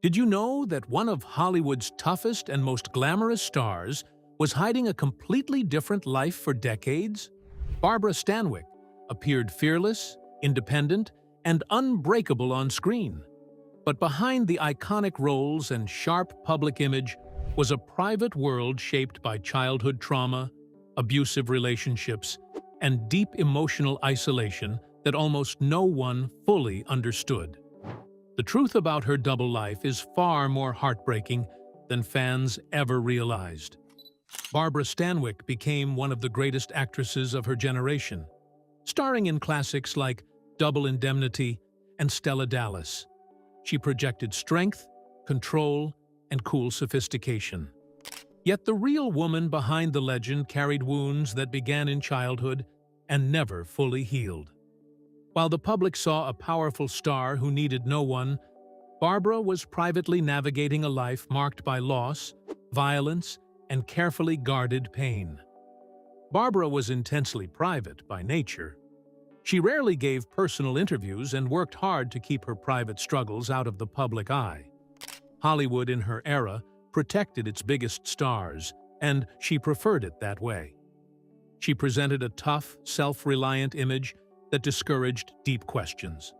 Did you know that one of Hollywood's toughest and most glamorous stars was hiding a completely different life for decades? Barbara Stanwyck appeared fearless, independent, and unbreakable on screen. But behind the iconic roles and sharp public image was a private world shaped by childhood trauma, abusive relationships, and deep emotional isolation that almost no one fully understood. The truth about her double life is far more heartbreaking than fans ever realized. Barbara Stanwyck became one of the greatest actresses of her generation, starring in classics like Double Indemnity and Stella Dallas. She projected strength, control, and cool sophistication. Yet the real woman behind the legend carried wounds that began in childhood and never fully healed. While the public saw a powerful star who needed no one, Barbara was privately navigating a life marked by loss, violence, and carefully guarded pain. Barbara was intensely private by nature. She rarely gave personal interviews and worked hard to keep her private struggles out of the public eye. Hollywood in her era protected its biggest stars, and she preferred it that way. She presented a tough, self-reliant image that discouraged deep questions.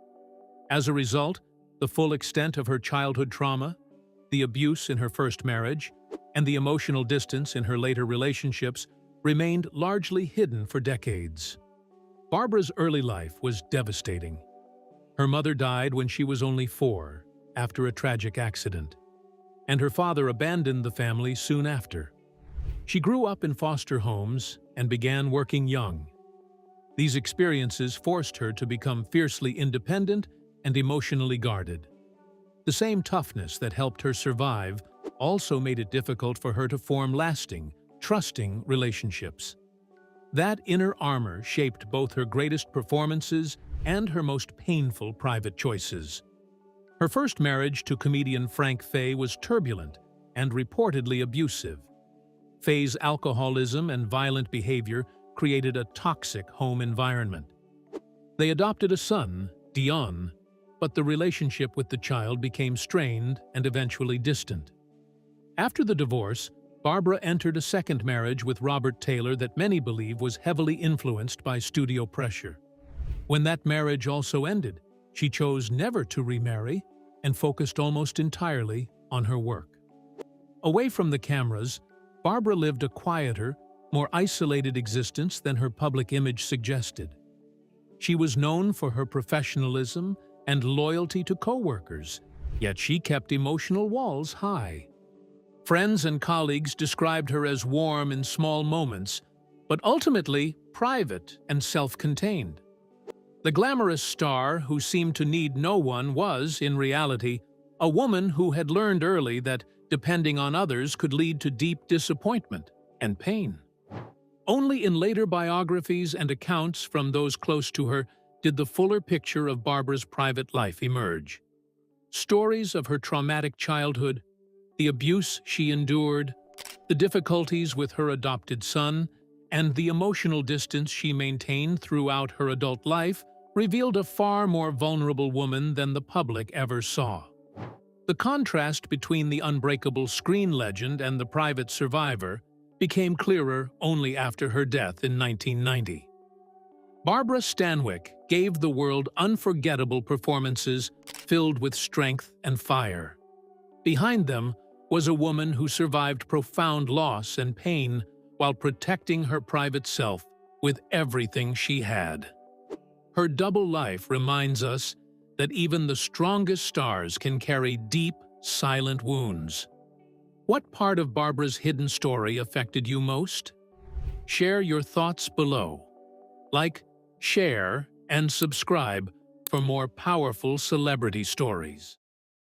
As a result, the full extent of her childhood trauma, the abuse in her first marriage, and the emotional distance in her later relationships remained largely hidden for decades. Barbara's early life was devastating. Her mother died when she was only 4, after a tragic accident, and her father abandoned the family soon after. She grew up in foster homes and began working young. These experiences forced her to become fiercely independent and emotionally guarded. The same toughness that helped her survive also made it difficult for her to form lasting, trusting relationships. That inner armor shaped both her greatest performances and her most painful private choices. Her first marriage to comedian Frank Fay was turbulent and reportedly abusive. Fay's alcoholism and violent behavior created a toxic home environment. They adopted a son, Dion, but the relationship with the child became strained and eventually distant. After the divorce, Barbara entered a second marriage with Robert Taylor that many believe was heavily influenced by studio pressure. When that marriage also ended, she chose never to remarry and focused almost entirely on her work. Away from the cameras, Barbara lived a quieter, more isolated existence than her public image suggested. She was known for her professionalism and loyalty to co-workers, yet she kept emotional walls high. Friends and colleagues described her as warm in small moments, but ultimately private and self-contained. The glamorous star who seemed to need no one was, in reality, a woman who had learned early that depending on others could lead to deep disappointment and pain. Only in later biographies and accounts from those close to her did the fuller picture of Barbara's private life emerge. Stories of her traumatic childhood, the abuse she endured, the difficulties with her adopted son, and the emotional distance she maintained throughout her adult life revealed a far more vulnerable woman than the public ever saw. The contrast between the unbreakable screen legend and the private survivor became clearer only after her death in 1990. Barbara Stanwyck gave the world unforgettable performances filled with strength and fire. Behind them was a woman who survived profound loss and pain while protecting her private self with everything she had. Her double life reminds us that even the strongest stars can carry deep, silent wounds. What part of Barbara's hidden story affected you most? Share your thoughts below. Like, share, and subscribe for more powerful celebrity stories.